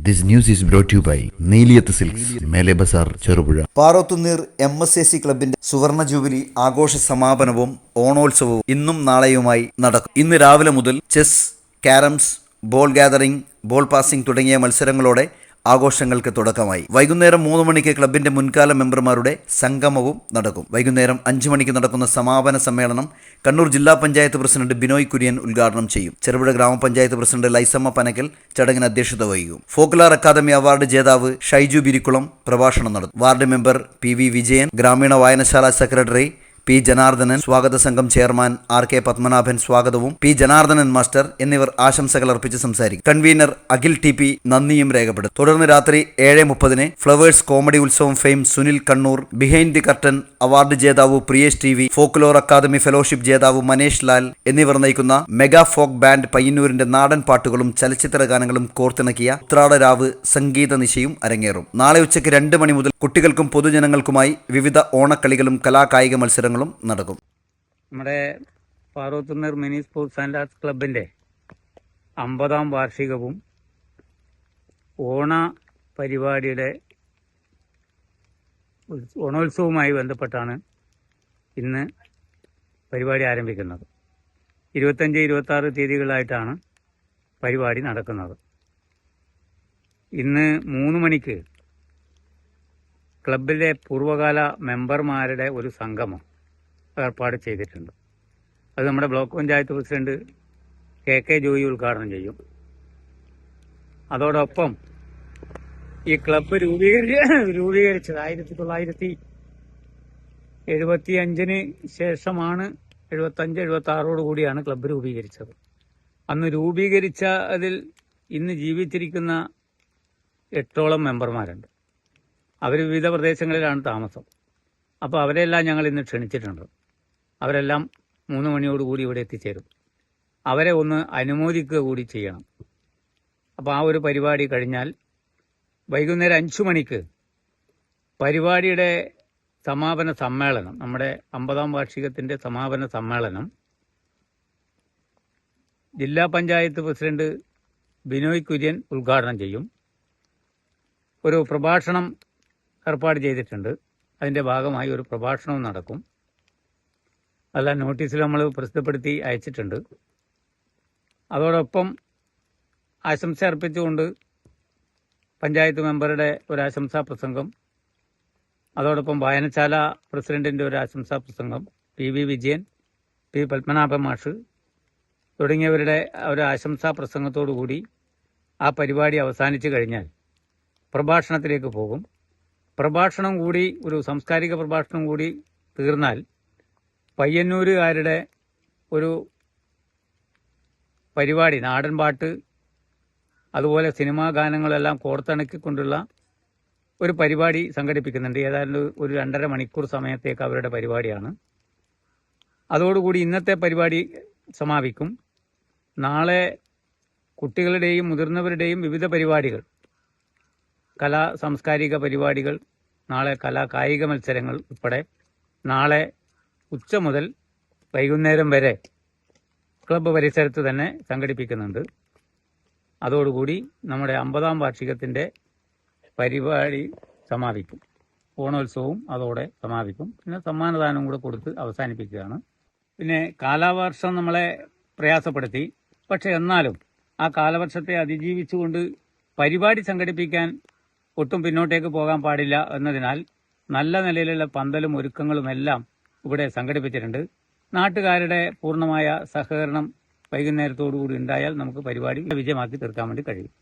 This news is brought to you by Neeliyath silks, മേലെ ബസാർ, Cherupuzha. പാറോത്തുന്നീർ MSAC ക്ലബിന്റെ സുവർണ ജൂബിലി ആഘോഷ സമാപനവും ഓണോത്സവവും ഇന്നും നാളെയുമായി നടക്കും. ഇന്ന് രാവിലെ മുതൽ chess, carroms, ball gathering, ball passing തുടങ്ങിയ മത്സരങ്ങളോടെ ആഘോഷങ്ങൾക്ക് തുടക്കമായി. വൈകുന്നേരം 3 മണിക്ക് ക്ലബിന്റെ മുൻകാല മെമ്പർമാരുടെ സംഗമവും നടക്കും. വൈകുന്നേരം 5 മണിക്ക് നടക്കുന്ന സമാപന സമ്മേളനം കണ്ണൂർ ജില്ലാ പഞ്ചായത്ത് പ്രസിഡന്റ് ബിനോയ് കുര്യൻ ഉദ്ഘാടനം ചെയ്യും. ചെറുപുഴ ഗ്രാമപഞ്ചായത്ത് പ്രസിഡന്റ് ലൈസമ്മ പനക്കൽ ചടങ്ങിന് അധ്യക്ഷത വഹിക്കും. ഫോക്ലാർ അക്കാദമി അവാർഡ് ജേതാവ് ഷൈജു ബിരിക്കുളം പ്രഭാഷണം നടത്തും. വാർഡ് മെമ്പർ PV വിജയൻ, ഗ്രാമീണ വായനശാല സെക്രട്ടറി P. ജനാർദ്ദനൻ, സ്വാഗത സംഘം ചെയർമാൻ RK പത്മനാഭൻ സ്വാഗതവും P. ജനാർദ്ദനൻ മാസ്റ്റർ എന്നിവർ ആശംസകൾ അർപ്പിച്ച് സംസാരിക്കും. കൺവീനർ അഖിൽ TP നന്ദിയും രേഖപ്പെടുത്തും. തുടർന്ന് രാത്രി 7:30 Flowers comedy Utsavam fame Sunil Kannur, behind the curtain award ജേതാവ് Priyesh TV, folklore academy fellowship ജേതാവ് മനേഷ് ലാൽ എന്നിവർ നയിക്കുന്ന മെഗാ ഫോക്ക് ബാൻഡ് പയ്യന്നൂരിന്റെ നാടൻ പാട്ടുകളും ചലച്ചിത്ര ഗാനങ്ങളും കോർത്തിണക്കിയ ഉത്രാടരാവ് സംഗീത നിശയും അരങ്ങേറും. നാളെ ഉച്ചയ്ക്ക് 2 മണി മുതൽ കുട്ടികൾക്കും പൊതുജനങ്ങൾക്കുമായി വിവിധ ഓണക്കളികളും കലാകായിക മത്സരങ്ങളും നടക്കും. നമ്മുടെ പാറോത്തുന്നീർ മിനി സ്പോർട്സ് ആൻഡ് ആർട്സ് ക്ലബിന്റെ 50ാം വാർഷികവും ഓണ പരിപാടിയുടെ ഓണോത്സവവുമായി ബന്ധപ്പെട്ടാണ് ഇന്ന് പരിപാടി ആരംഭിക്കുന്നത്. 25, 26 തീയതികളായിട്ടാണ് പരിപാടി നടക്കുന്നത്. ഇന്ന് 3 മണിക്ക് ക്ലബിലെ പൂർവ്വകാല മെമ്പർമാരുടെ ഒരു സംഗമം ഏർപ്പാട് ചെയ്തിട്ടുണ്ട്. അത് നമ്മുടെ block panchayat president KK Joy ഉദ്ഘാടനം ചെയ്യും. അതോടൊപ്പം ഈ ക്ലബ്ബ് രൂപീകരിച്ചത് 1975 ശേഷമാണ്. 75-76 കൂടിയാണ് ക്ലബ്ബ് രൂപീകരിച്ചത്. അന്ന് രൂപീകരിച്ച അതിൽ ഇന്ന് ജീവിച്ചിരിക്കുന്ന 8ഓളം മെമ്പർമാരുണ്ട്. അവർ വിവിധ പ്രദേശങ്ങളിലാണ് താമസം. അപ്പോൾ അവരെല്ലാം ഞങ്ങൾ ഇന്ന് ക്ഷണിച്ചിട്ടുണ്ട്. അവരെല്ലാം 3 മണിയോടുകൂടി ഇവിടെ എത്തിച്ചേരും. അവരെ ഒന്ന് അനുമോദിക്കുക കൂടി ചെയ്യണം. അപ്പോൾ ആ ഒരു പരിപാടി കഴിഞ്ഞാൽ വൈകുന്നേരം 5 മണിക്ക് പരിപാടിയുടെ സമാപന സമ്മേളനം, നമ്മുടെ 50ാം വാർഷികത്തിൻ്റെ സമാപന സമ്മേളനം ജില്ലാ പഞ്ചായത്ത് പ്രസിഡന്റ് ബിനോയ് കുര്യൻ ഉദ്ഘാടനം ചെയ്യും. ഒരു പ്രഭാഷണം ഏർപ്പാട് ചെയ്തിട്ടുണ്ട്. അതിൻ്റെ ഭാഗമായി ഒരു പ്രഭാഷണവും നടക്കും. അതെല്ലാം നോട്ടീസിൽ നമ്മൾ പ്രസിദ്ധപ്പെടുത്തി അയച്ചിട്ടുണ്ട്. അതോടൊപ്പം ആശംസ അർപ്പിച്ചുകൊണ്ട് പഞ്ചായത്ത് മെമ്പറുടെ ഒരു ആശംസാ പ്രസംഗം, അതോടൊപ്പം വായനശാല പ്രസിഡന്റിൻ്റെ ഒരു ആശംസാ പ്രസംഗം, PV വിജയൻ, P. പത്മനാഭൻ മാഷ് തുടങ്ങിയവരുടെ ഒരു ആശംസാ പ്രസംഗത്തോടുകൂടി ആ പരിപാടി അവസാനിച്ചു കഴിഞ്ഞാൽ പ്രഭാഷണത്തിലേക്ക് പോകും. പ്രഭാഷണം കൂടി, ഒരു സാംസ്കാരിക പ്രഭാഷണം കൂടി തീർന്നാൽ പയ്യന്നൂരുകാരുടെ ഒരു പരിപാടി, നാടൻ പാട്ട് അതുപോലെ സിനിമാ ഗാനങ്ങളെല്ലാം കോർത്തിണക്കിക്കൊണ്ടുള്ള ഒരു പരിപാടി സംഘടിപ്പിക്കുന്നുണ്ട്. ഏതായാലും ഒരു 2.5 മണിക്കൂർ സമയത്തേക്ക് അവരുടെ പരിപാടിയാണ്. അതോടുകൂടി ഇന്നത്തെ പരിപാടി സമാപിക്കും. നാളെ കുട്ടികളുടെയും മുതിർന്നവരുടെയും വിവിധ പരിപാടികൾ, കലാ സാംസ്കാരിക പരിപാടികൾ, നാളെ കായിക മത്സരങ്ങൾ ഉൾപ്പെടെ നാളെ ഉച്ച മുതൽ വൈകുന്നേരം വരെ ക്ലബ്ബ് പരിസരത്ത് തന്നെ സംഘടിപ്പിക്കുന്നുണ്ട്. അതോടുകൂടി നമ്മുടെ 50ാം വാർഷികത്തിൻ്റെ പരിപാടി സമാപിക്കും. ഓണോത്സവവും അതോടെ സമാപിക്കും. പിന്നെ സമ്മാനദാനം കൂടെ കൊടുത്ത് അവസാനിപ്പിക്കുകയാണ്. പിന്നെ കാലവർഷം നമ്മളെ പ്രയാസപ്പെടുത്തി. പക്ഷെ എന്നാലും ആ കാലവർഷത്തെ അതിജീവിച്ചുകൊണ്ട് പരിപാടി സംഘടിപ്പിക്കാൻ ഒട്ടും പിന്നോട്ടേക്ക് പോകാൻ പാടില്ല എന്നതിനാൽ നല്ല നിലയിലുള്ള പന്തലും ഒരുക്കങ്ങളും എല്ലാം ഇവിടെ സംഘടിപ്പിച്ചിട്ടുണ്ട്. നാട്ടുകാരുടെ പൂർണ്ണമായ സഹകരണം വൈകുന്നേരത്തോടുകൂടി ഉണ്ടായാൽ നമുക്ക് പരിപാടി വിജയമാക്കി തീർക്കാൻ വേണ്ടി കഴിയും.